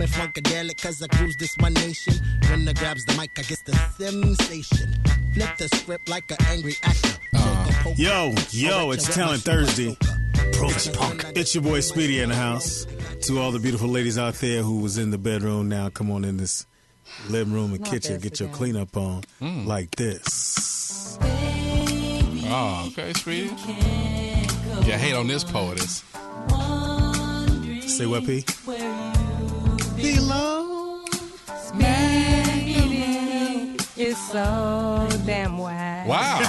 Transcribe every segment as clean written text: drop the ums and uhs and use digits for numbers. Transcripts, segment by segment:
me funkadelic, cause I cruise this one nation. When I grabs the mic, I get the sensation. Flip the script like an angry actor. Yo, it's Talent Thursday. Punk. It's your boy Speedy in the house. To all the beautiful ladies out there who was in the bedroom, now come on in this living room and kitchen, get your cleanup on like this. Oh, okay, Speedy. Yeah, hate on this poetess. Say what, P? Below. It's so damn whack. Wow.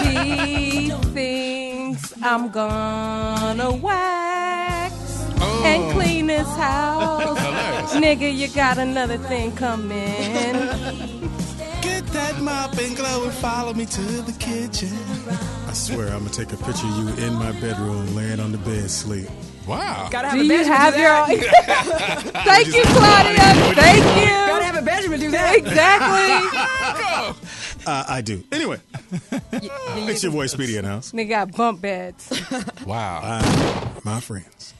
He thinks I'm gonna wax and clean his house. Hilarious. Nigga, you got another thing coming. Get that mop and glow and follow me to the kitchen. I swear I'm gonna take a picture of you in my bedroom, laying on the bed, sleep. Wow. Gotta have Do a you Benjamin have do your that. own? Thank you, Claudia. Thank Gotta you. have a Benjamin do that. Exactly. I do. Anyway, it's your boy Speedy in the house. They got bump beds. Wow. My friends.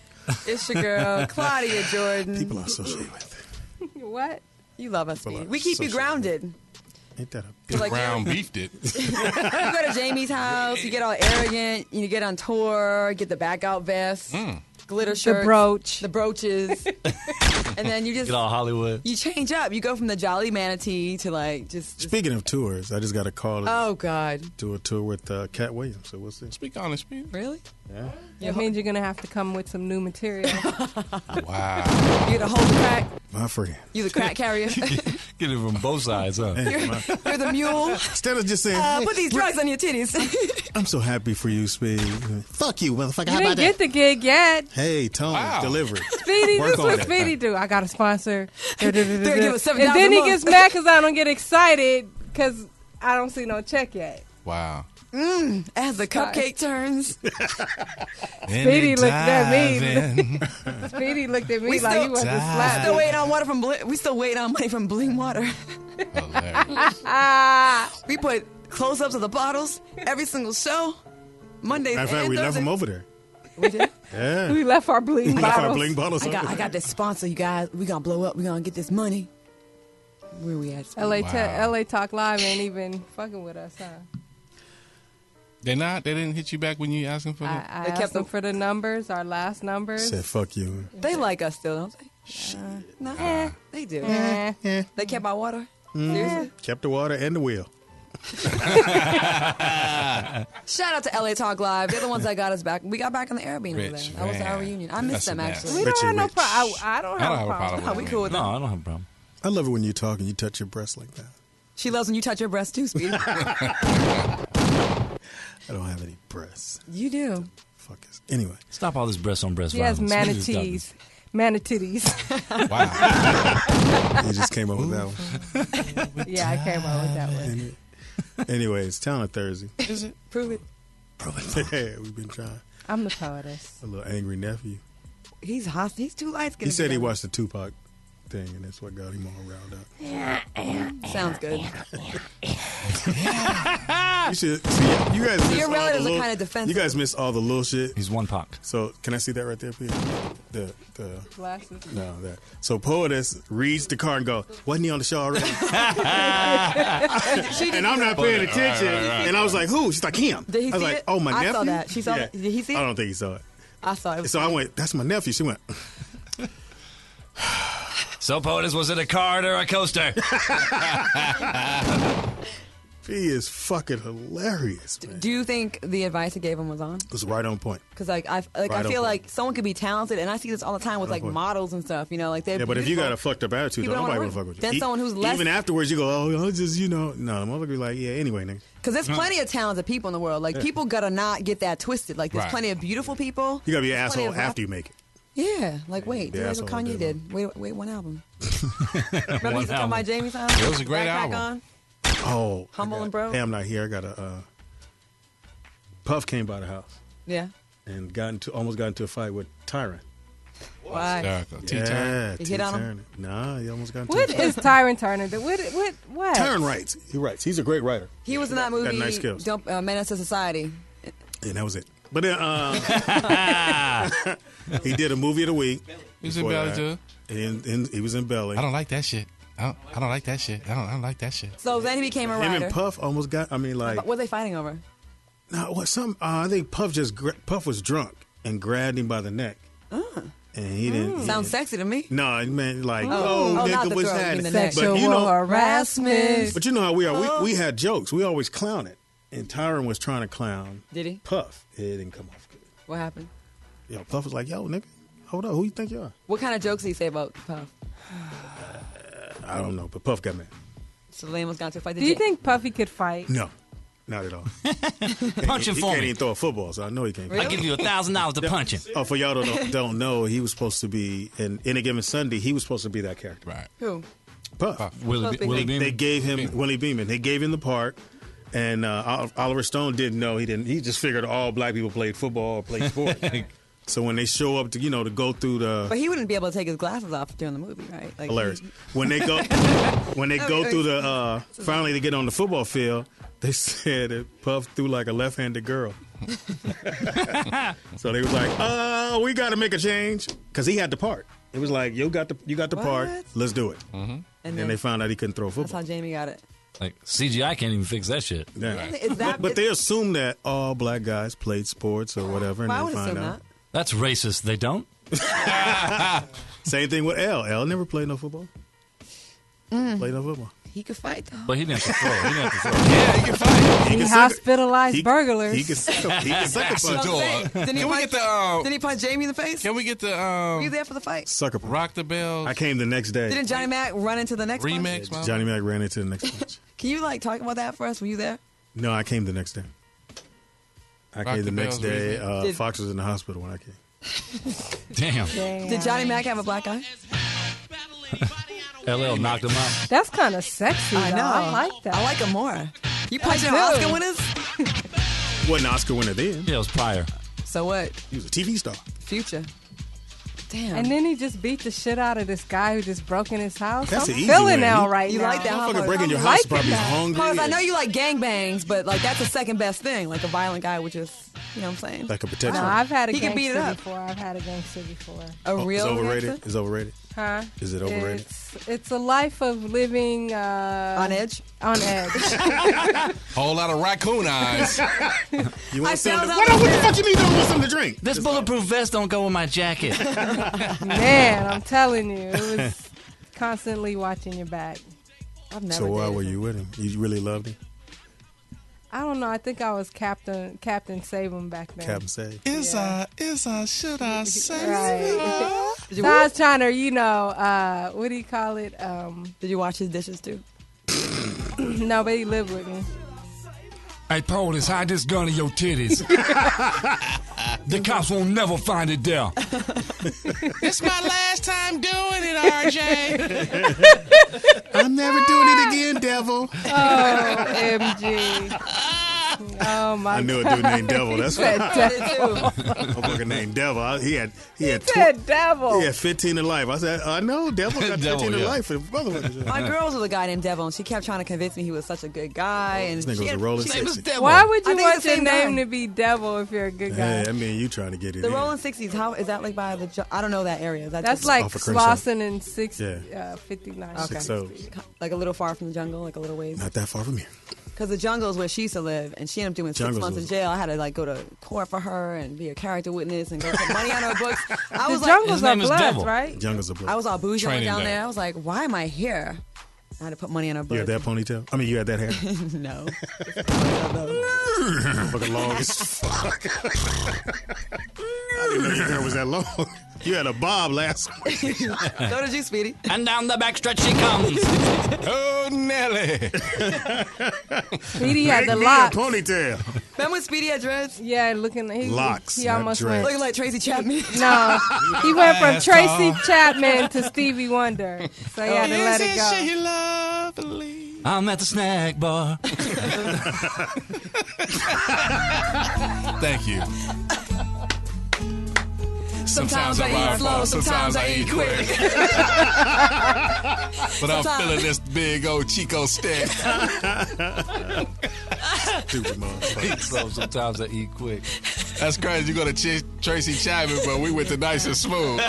It's your girl, Claudia Jordan. People I associate with. What? You love us, People Speedy. are We keep you social. grounded. Ain't that a The like- ground beefed it. You go to Jamie's house, you get all arrogant, you get on tour, get the back out vest, glitter shirt, The brooch. the brooches, and then you just Get all Hollywood. you change up. You go from the jolly manatee to like just Speaking of tours, I just got a call to oh god, do a tour with Cat Williams, so we'll see. Speak on it, Speedy. really? That means you're going to have to come with some new material. Wow. You to hold the crack. My friend. You the crack carrier. Get it from both sides, huh? You're the mule. Instead of just saying, hey, Put these drugs on your titties. I'm so happy for you, Speed. Fuck you, motherfucker. You How about didn't get that? the gig yet. Hey, Tony, Wow. deliver it. Speedy, Work this on what that. Speedy do. I got a sponsor. give us $7,000 And then a he month. gets mad because I don't get excited because I don't see no check yet. Wow. As the cupcake turns, Speedy looked at me. Speedy looked at me We like still- he wanted to slap still me. waiting on water from. We still waiting on money from Bling Water. Hilarious. We put close-ups of the bottles every single show. Mondays Matter of fact, and we left Thursdays. them over there. We did. Yeah. We left our bling We left our bottles. bling bottles I over got there. this sponsor, you guys. We gonna blow up. We gonna get this money. Where we at? LA, Wow. LA Talk Live ain't even fucking with us, huh? They not? They didn't hit you back when you asked them for them? I They asked kept them the- for the numbers, our last numbers. Said, fuck you. They like us still, don't they? No, they do. Eh. They kept our water. Seriously. Kept the water and the wheel. Shout out to LA Talk Live. They're the ones that got us back. We got back on the air being over there. Rich, That was our man. reunion. I miss That's them a mess. actually. We don't Richie have no Rich. problem. I don't have a problem. Oh, we cool with No, them. I don't have a problem. I love it when you talk and you touch your breast like that. She loves when you touch your breast too, Speedy. I don't have any breasts. You do. Fuck is. Anyway. Stop all this breast on breast He has violence. manatees. Manatees. Wow. You just came up with that one. Yeah, I came up with that one. Anyways, Talent Thursday. Is it? Prove it. Yeah, we've been trying. I'm the poetess. A little angry nephew. He's hot. He's too light skinned. He said he watched the Tupac thing, and that's what got him all riled up. Sounds good. You should see. You guys. Miss Your all relatives the are little- kinda defensive. You guys miss all the little shit. He's one Pac. So can I see that right there, Peter? The Glasses. no that. So poetess reads the card and go, wasn't he on the show already? And I'm not paying attention. And I was like, who? She's like, him. Did he I was see like, it? oh, my I nephew. saw that. She saw Yeah. it. Did he see it? I don't think he saw it. I saw it. So I went, that's my nephew. She went, So, POTUS, was it a card or a coaster? he is fucking hilarious, man. Do you think the advice he gave him was on? It was right on point. Because I Right feel on like point. someone could be talented, and I see this all the time with Right on like point. models and stuff. You know, like they're Yeah, but if you beautiful. got a fucked up attitude, People though, don't nobody wanna will fuck with you. Then someone who's less- Even afterwards, you go, oh, I just, no, the motherfucker be like, yeah, anyway, nigga. Because there's plenty of talented people in the world. Like people gotta not get that twisted. Like there's Right. plenty of beautiful people. You gotta be an There's plenty asshole of after you make it. Yeah, like wait, The do what asshole Kanye did. did. Wait one album. Remember he used to come by Jamie's house? It was a great Backpack album. on? Oh, Humble I got- and broke? Hey, I'm not here. I got a Puff came by the house Yeah. and almost got into a fight with Tyrant. Why? Hysterical. T-turn. Yeah, He hit on him? T-Turn. Nah, he almost got into What a fight. is Tyron Turner? What? Tyron writes. He writes. He's a great writer. He was in that movie. Got nice skills. Don't Menace to Society. And that was it. But then he did a movie of the week. He's in before Belly that. too. And he was in Belly. I don't like that shit. I don't like that shit. I don't like that shit. So then he became a Him writer. and Puff almost got. I mean, like, What were they fighting over? no, what? I think Puff was drunk and grabbed him by the neck, and he didn't. Sounds sexy to me. No, it meant like, Oh, not nigga the was throat, you had mean it. the neck. But you know, harassment. but you know how we are. We had jokes. We always clown it, and Tyron was trying to clown. Did he? Puff? It didn't come off good. What happened? Yo, Puff was like, yo, nigga, hold up, who you think you are? What kind of jokes did he say about Puff? I don't know, but Puff got mad. So Lane was going to fight the Do you J- think Puffy could fight? No, not at all. Punch him he for can't me. even throw a football, so I know he can't. I give you $1,000 to punch him. Oh, for y'all don't know, he was supposed to be in a given Sunday. He was supposed to be that character. Right. Who? Puff. Willie Beeman. They gave him Willie Beeman. They gave him the part, and Oliver Stone didn't know. He didn't. He just figured all black people played football or played sports. So when they show up to to go through the But he wouldn't be able to take his glasses off during the movie, right? Like, hilarious when they go through the finally they get on the football field. They said that Puff threw like a left-handed girl. So they was like, we got to make a change because he had the part. It was like, you got the part. What? Let's do it. And And then they found out he couldn't throw a that's how football. Jamie got it. Like, CGI can't even fix that shit. Yeah. Is that? But they assume that all black guys played sports or whatever, and Well, I they would find assume out. that. That's racist. They don't? Same thing with L. L never played no football. Played no football. He could fight though. But he didn't have to throw. He didn't have to throw. Yeah, he can fight. He He can suck it. hospitalized burglars. He can suck a punch. Didn't he Can we punch? get the Didn't he punch Jamie in the face? Can we get Were you the there for the fight? Sucker punch. Rock the Bell I came the next day. Didn't Johnny Mac run into the next punch? remix? man? Johnny Mac ran into the next punch. Can you talk about that for us? Were you there? No, I came the next day. I Rock came the the next Bells day. remix. Did- Fox was in the hospital when I came. Damn. Did Johnny Mac have a black eye? LL knocked him out. That's kind of sexy. I though. know. I like that. I like him more. You punching do. Oscar winners? Wasn't an Oscar winner then. Yeah, it was prior. So what? He was a TV star. Future. Damn. And then he just beat the shit out of this guy who just broke in his house. That's I'm an easy feeling win. now right You now. like that, huh? Motherfucker breaking your I'm house liking probably that. hungry. Pause, I know you like gangbangs, but that's the second best thing. Like a violent guy would just, you know what I'm saying? Like a protection. No, I've had a He can beat it gangster up. before. I've had a gangster before. A It's real overrated. gangster? It's overrated. Huh? Is it overrated? It's a life of living On edge? on edge. Whole lot of raccoon eyes. You I want something? found What out- the fuck you mean? You don't want something to drink? This bulletproof vest don't go with my jacket. Man, I'm telling you, it was constantly watching your back. I've never So why dated were him. you with him? You really loved him? I don't know. I think I was Captain Save-'em back then. Captain say. Is should I say? Right. Did you, So I was trying to, what do you call it? did you wash his dishes too? No, but he lived with me. Hey, Police, hide this gun in your titties. The cops won't never find it there. It's my last time doing it, RJ. I'm never doing it again, devil. Oh, MG. Oh, my I knew God. a dude named Devil. That's Said why. devil. A motherfucker named Devil. He had Said devil. he had 15 in life. I said, I know, Devil got 15 Devil, in yeah. life. Motherfucker. My girl was with a guy named Devil, and she kept trying to convince me he was such a good guy. And This nigga she was a had- rolling she- 60. Why would I you think want it's the your same name guy. to be devil if you're a good guy? Hey, I mean, you trying to get it The in. Rolling 60s, how is that like by the? I don't know that area. Is that That's just like off of Crenshaw. Slauson and 59. Okay. 60. like a little far from the jungle, like a little ways. Not that far from here. Because the jungle is where she used to live, and she ended up doing 6 Jungles months in was- jail. I had to go to court for her and be a character witness and go put money on her books. I The was jungles his are name is bloods, Devil. right? Jungles are blue. I was all bougie Training down day. there. I was like, why am I here? I had to put money on her You books. had that ponytail? I mean, you had that hair? No. Fucking long as fuck. I didn't know your hair was that long. You had a bob last week. So did you, Speedy. And down the backstretch she comes. Oh, Nelly. Speedy had the Make me a locks. ponytail. Remember when Speedy had dreads? Yeah, looking. Locks, He not almost dreads. went. Looking like Tracy Chapman. No, he went from Last Tracy call. Chapman to Stevie Wonder, so he had to let it go. She lovely? I'm at the snack bar. Thank you. Sometimes I eat slow, sometimes I eat quick. But I'm Sometimes- feeling this big old Chico stick. Stupid motherfucker. So sometimes I eat quick. That's crazy. You go to Tracy Chapman, but we went to Nice and Smooth.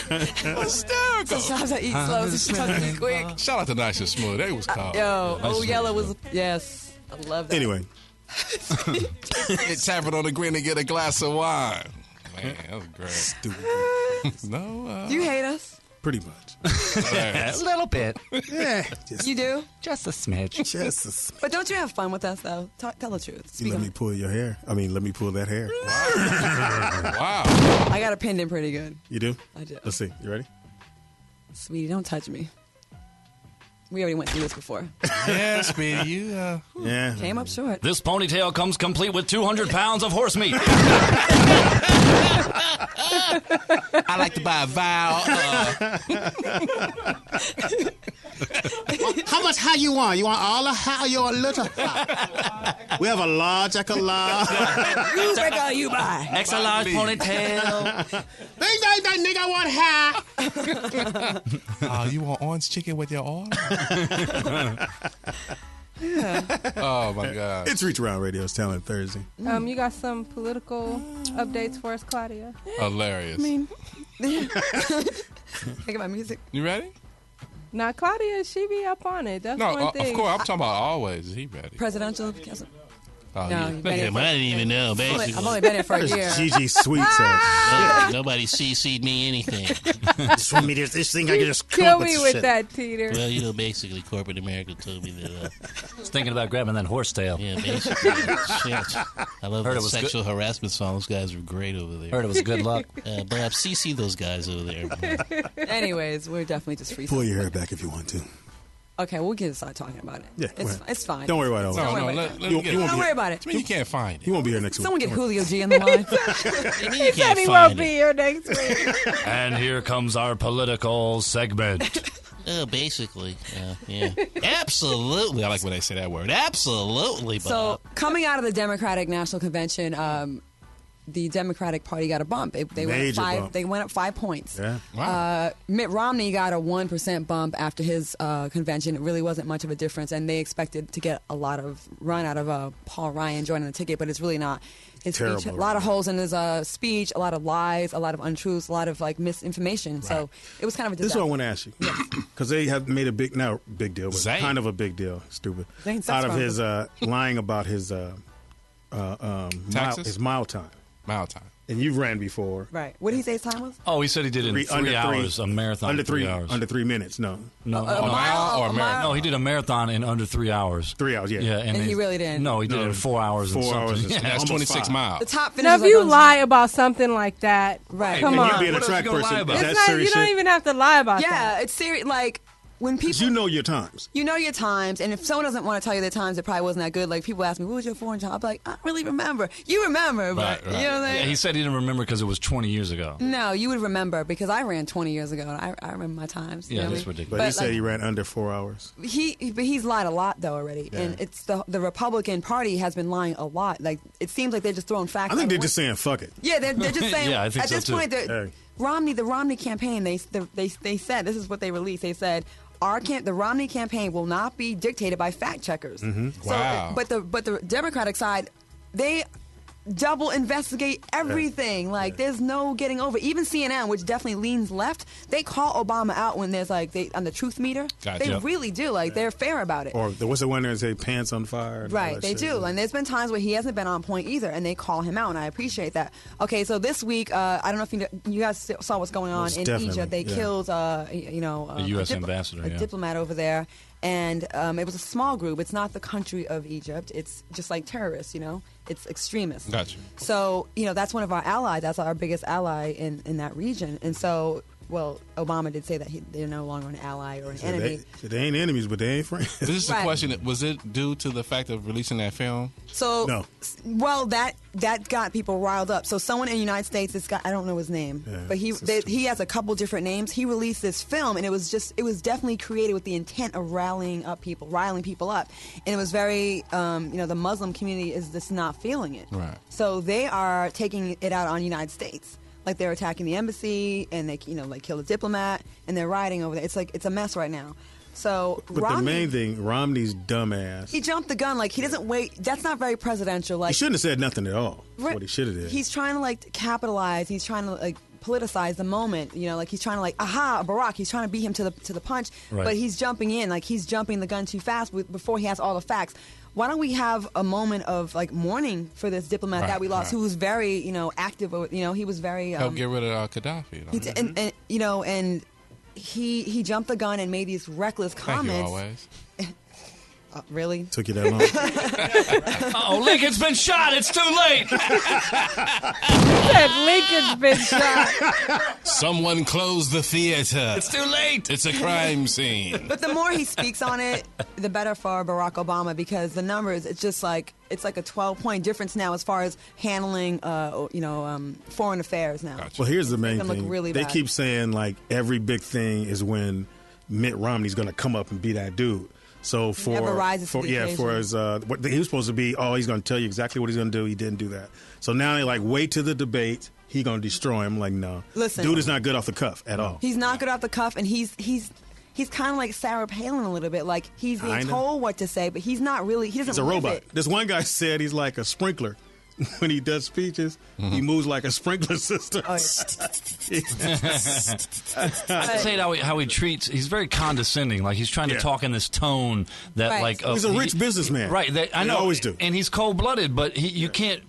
Hysterical. Sometimes I eat slow, sometimes I eat quick. Shout out to Nice and Smooth. They was called. Yo, Oh Yellow was, yes. I love that. Anyway, Tap it on the green and get a glass of wine. Man, that was great. stupid. No. Do you hate us? Pretty much. A little bit. Yeah. Just, You do? Just a smidge. just But don't you have fun with us, though? Tell the truth. Speak let on me it. pull your hair. I mean, let me pull that hair. Wow. I got it pinned in pretty good. You do? I do. Let's see. You ready? Sweetie, don't touch me. We already went through this before. Yeah, Speedy, you. Yeah. Came up short. This ponytail comes complete with 200 pounds of horse meat. I like to buy a vowel. How much hair you want? You want all the hair? You want a little hair? We have a large, like a large. You break all you buy. Extra large ponytail. Bing, bang, bang, nigga, I want hair. You want orange chicken with your arm? Oh, my God. It's Reach Around Radio's Talent Thursday. You got some political updates for us, Claudia? Hilarious. Think about music. You ready? Now, Claudia, she be up on it. That's No, one thing. of course. I'm talking about always. Is he ready? Presidential. Oh, No, yeah. you've been here I didn't even know, I've basically. only been here for a year. Gigi Sweets. Nobody CC'd me anything. Show me this thing. I can just Kill me with that, Teeter. Well, basically, corporate America told me that, I was thinking about grabbing that horsetail. yeah, basically. Shit. I love Heard the it was sexual harassment song. Those guys were great over there. Heard it was good luck. Bob, CC those guys over there. Anyways, we're definitely just free. Pull your hair back if you want to. Okay, we'll get to start talking about it. Yeah, go ahead. It's fine. Don't worry about it. No, Don't no, worry let about him You- get you it. won't Don't worry about it. I mean, you can't find He it. won't be here next week. Someone get Julio G on the line. You Said can't he find won't be it. here next week. And here comes our political segment. Basically, yeah. Absolutely. I like when they say that word. Absolutely, Bob. So, coming out of the Democratic National Convention, the Democratic Party got a bump. They went Major up bump. They went up 5 points. Yeah. Wow. Mitt Romney got a 1% bump after his convention. It really wasn't much of a difference, and they expected to get a lot of run out of Paul Ryan joining the ticket, but it's really not. His Terrible. speech, a lot of holes in his speech, a lot of lies, a lot of untruths, a lot of misinformation. So it was kind of a This is disaster. what I want to ask you. Because they have made a big deal, but Zayn. kind of a big deal, stupid, Zayn out of Sexton. his lying about his Taxes? mile time. Mile time. And you've ran before. Right. What did he say his time was? Oh, he said he did it in three hours, a marathon under in 3 three hours. under 3 minutes. No, No, A mile or a marathon? no, he did a marathon in under 3 hours. 3 hours. Yeah, Yeah, And he really didn't. No, he did it in 4 hours. 4 and something. hours. And Yeah. That's almost 26 5. miles. The top finish Now, if was you like lie about something like that, Right. come And on. you being a What else track you gonna lie person, about? is that It's not, serious you don't shit? even have to lie about Yeah, that. it's serious. Like when people, 'Cause you know your times. you know your times, and if someone doesn't want to tell you their times, it probably wasn't that good. Like people ask me, "What was your foreign time?" I'm like, "I don't really remember." You remember, but Right, right. you know what I Yeah, mean? he said he didn't remember because it was 20 years ago. No, you would remember because I ran 20 years ago, and I remember my times. you Yeah, know what that's I mean? ridiculous. But he said like, he ran under 4 hours. but he's lied a lot though already, and it's the Republican Party has been lying a lot. Like it seems like they're just throwing facts. I think out they're of just window. saying fuck it. Yeah, they're just saying. Yeah, I think at so, this too. point, Hey. the Romney campaign, they said this is what they released. They said the Romney campaign will not be dictated by fact checkers. So, Wow. but the Democratic side, they double investigate everything. Like there's no getting over. Even CNN, which definitely leans left, they call Obama out when there's on the truth meter. Gotcha. They Yep. really do. Like they're fair about it. Or what's the one that say pants on fire? and all Right, that they shit. do. And there's been times where he hasn't been on point either, and they call him out, and I appreciate that. Okay, so this week, I don't know if you guys saw what's going on Most in definitely, Egypt. They yeah. killed, a U.S. ambassador, a yeah. diplomat over there, and it was a small group. It's not the country of Egypt. It's just like terrorists, It's extremists. Gotcha. So, that's one of our allies. That's our biggest ally in that region. And so, well, Obama did say that they're no longer an ally or an enemy. They ain't enemies, but they ain't friends. This is the Right. question. Was it due to the fact of releasing that film? So, No. well, that got people riled up. So, someone in the United States, this guy, I don't know his name, Yeah, but it's he has a couple different names. He released this film, and it was definitely created with the intent of riling people up, and it was very, the Muslim community is just not feeling it. Right. So they are taking it out on the United States. Like they're attacking the embassy, and they, killed a diplomat, and they're rioting over there. It's a mess right now. So But Romney, the main thing, Romney's dumbass. he jumped the gun. Like, he doesn't wait. That's not very presidential. He Like, shouldn't have said nothing at all. That's what he should have did. he's trying to like capitalize. He's trying to like politicize the moment. You know, like he's trying to like, aha, Barack. He's trying to beat him to the punch. Right. But he's jumping in. Like, he's jumping the gun too fast before he has all the facts. Why don't we have a moment of like mourning for this diplomat that we lost, who was very, active. He was very Help get rid of Gaddafi. and and he jumped the gun and made these reckless Thank you comments. always. Really? Took you that long? Oh, Lincoln's been shot. It's too late. That Lincoln's been shot. Someone close the theater. It's too late. It's a crime scene. But the more he speaks on it, the better for Barack Obama, because the numbers, it's like a 12-point difference now as far as handling, foreign affairs now. Gotcha. Well, here's the main them look thing. really They bad. keep saying, like, every big thing is when Mitt Romney's going to come up and be that dude. So never rises to the for occasion. his what he was supposed to be, he's going to tell you exactly what he's going to do. He didn't do that. So now they like wait to the debate. He going to destroy him. Like, no, Listen. dude is not good off the cuff at all. He's not good off the cuff, and he's kind of like Sarah Palin a little bit. Like, he's being Kinda. told what to say, but he's not really. He doesn't. He's a live robot. it. This one guy said he's like a sprinkler. When he does speeches, he moves like a sprinkler system. Oh, I say how he treats. He's very condescending. Like he's trying to Yeah. talk in this tone that Right. like He's a rich businessman. Right. I They know. always do. And he's cold blooded, but you can't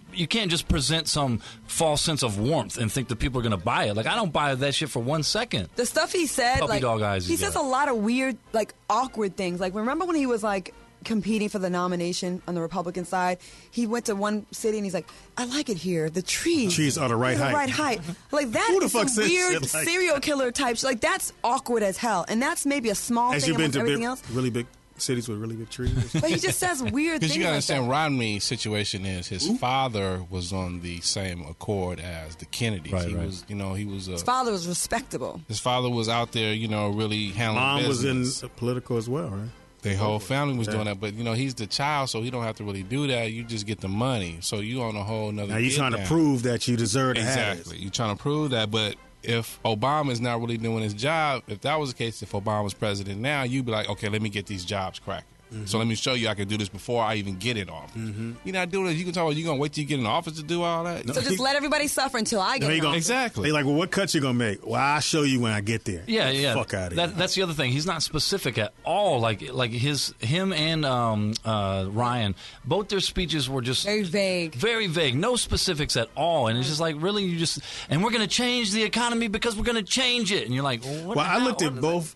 just present some false sense of warmth and think that people are going to buy it. Like I don't buy that shit for 1 second. The stuff he said, Puppy like dog eyes he he's says got. a lot of weird, like awkward things. Like remember when he was like competing for the nomination on the Republican side? He went to one city and he's like, "I like it here. The trees, Trees are the right height." Right height." Like that Who the is fuck some says weird shit like serial killer type. Like that's awkward as hell. And that's maybe a small Has thing you been amongst to everything big, else. really big cities with really big trees? But he just says weird Because things. you got to like understand, that. Romney's situation is his father was on the same accord as the Kennedys. Right, he right. was, he was. His father was respectable. His father was out there, really handling Mom was business. in political as well, right? Their whole family was Yeah. doing that, but he's the child, so he don't have to really do that. You just get the money, so you on a whole nother. Now you're get trying to now. prove that you deserve to have Exactly. You're trying to prove that, but if Obama is not really doing his job, if that was the case, if Obama was president now, you'd be like, okay, let me get these jobs cracking. So let me show you I can do this before I even get in office. You're not doing this. You can talk about you're going to wait till you get in office to do all that. So just let everybody suffer until I get There you in go. office. Exactly. They like, well, what cuts you gonna make? Well, I'll show you when I get there. Yeah, yeah. Fuck out of here. That's the other thing. He's not specific at all. Like him and Ryan, both their speeches were just Very vague. very vague. No specifics at all. And it's just like, really, and we're going to change the economy because we're going to change it. And you're like, well, what Well, the I hell? looked at both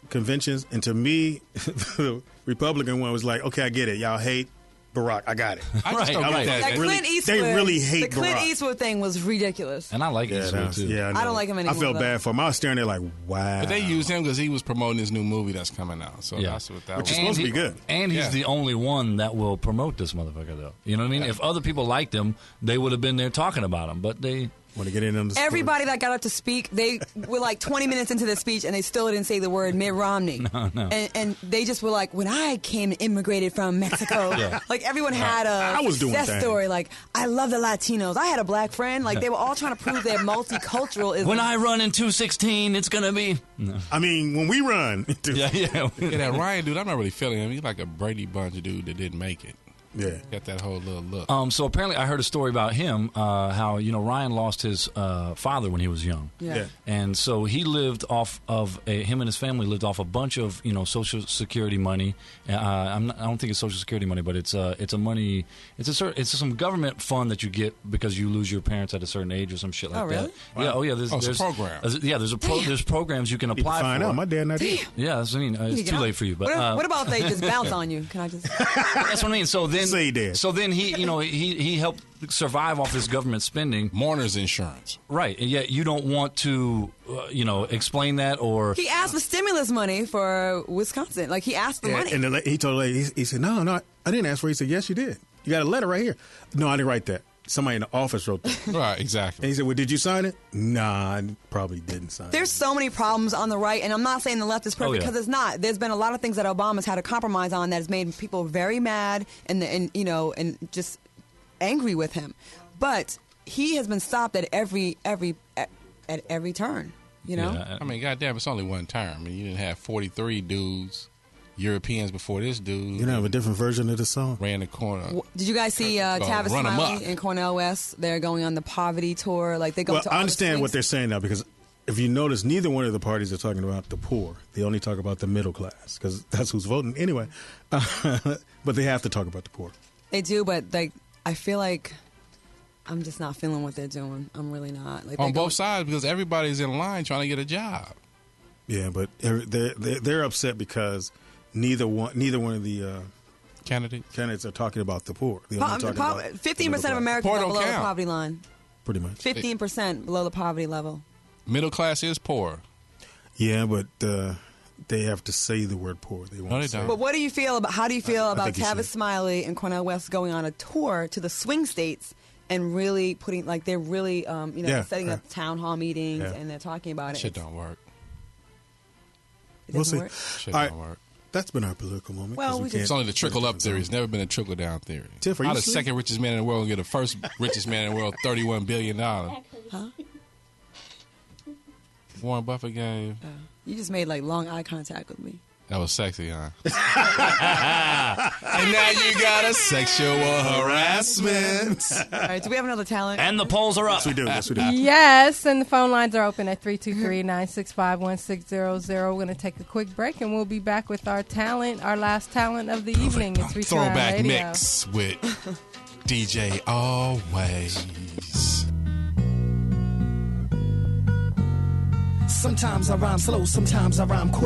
conventions, and to me, the Republican one was like, okay, I get it. Y'all hate Barack. I got it. I just don't Right, get right. that. That really- Clint Eastwood, they really hate the Clint Barack. Eastwood thing was ridiculous. And I like Yeah, Eastwood, too. yeah, I don't like him I anymore, felt though. bad for him. I was staring there like, wow. But they used him because he was promoting his new movie that's coming out. So Yeah. that's what that Which was. is supposed to be good. And he's Yeah. the only one that will promote this motherfucker, though. You know what I mean? If other people liked him, they would have been there talking about him. But they... Want to get in them? Everybody that got up to speak, they were like 20 minutes into the speech and they still didn't say the word Mitt Romney. No. And they just were like, when I came immigrated from Mexico, like everyone had I a was doing success things. story. Like, I love the Latinos. I had a black friend. Like, they were all trying to prove their multiculturalism. When I run in 216, it's going to be... No. I mean, when we run, Yeah. Yeah, that Ryan dude, I'm not really feeling him. He's like a Brady Bunch dude that didn't make it. yeah. Got that whole little look. So apparently, I heard a story about him. How Ryan lost his father when he was young, Yeah. and so he lived off of him and his family lived off a bunch of Social Security money. I don't think it's Social Security money, but it's a money. It's some government fund that you get because you lose your parents at a certain age or some shit like Oh, really? that. Yeah. Oh yeah. There's it's a program. There's programs you can Need to apply find for. out. My dad not here. Yeah, that's what I mean. You It's get too out. late for you, but What about if they just bounce on you? Can I just? that's what I mean. So then, Say that. so then he helped survive off this government spending. Mourner's insurance. Right, and yet you don't want to, explain that or... He asked for stimulus money for Wisconsin. Like, he asked for Yeah, money. and he told the lady, he said, no, I didn't ask for it. He said, yes, you did. You got a letter right here. No, I didn't write that. Somebody in the office wrote that. Right, And exactly. he said, well, did you sign it? Nah, I probably didn't sign There's it. so many problems on the right, and I'm not saying the left is perfect yeah. because it's not. There's been a lot of things that Obama's had to compromise on that has made people very mad and just angry with him. But he has been stopped at every turn. You know? Yeah. I mean, goddamn, it's only one term. I mean, you didn't have 43 dudes, Europeans before this dude. You know, have a different version of the song. Ran the corner. Did you guys see Tavis run 'em Smiley up. and Cornel West? They're going on the poverty tour. Like they go Well, to all I understand the what they're saying now because if you notice, neither one of the parties are talking about the poor. They only talk about the middle class because that's who's voting anyway. But they have to talk about the poor. They do, but like I feel like I'm just not feeling what they're doing. I'm really not. Like On both sides, because everybody's in line trying to get a job. Yeah, but they're upset because neither one of the candidates are talking about the poor. They're only talking about 15% of Americans are below the poverty line. Pretty much. 15% below the poverty level. Middle class is poor. Yeah, but they have to say the word poor. They won't say. But what do you feel about? How do you feel about think you Tavis should. Smiley and Cornel West going on a tour to the swing states and really putting like they're really setting up town hall meetings and they're talking about it? Shit don't work. It We'll doesn't see. work? Shit All right. don't work. That's been our political moment. Well, 'cause we can't- It's only the trickle up theory. It's never been a trickle down theory. Tiff, are How you the asleep? second richest man in the world get the first richest man in the world $31 billion? Huh? Warren Buffett gave. You just made like long eye contact with me. That was sexy, huh? And now you got a sexual harassment. All right, do we have another talent? And the polls are up. Yes, we do. Yes, we do. Yes, and the phone lines are open at 323-965-1600. We're going to take a quick break, and we'll be back with our last talent of the evening. It's Feature on Throwback Radio. mix with DJ Always. Sometimes I rhyme slow, sometimes I rhyme quick.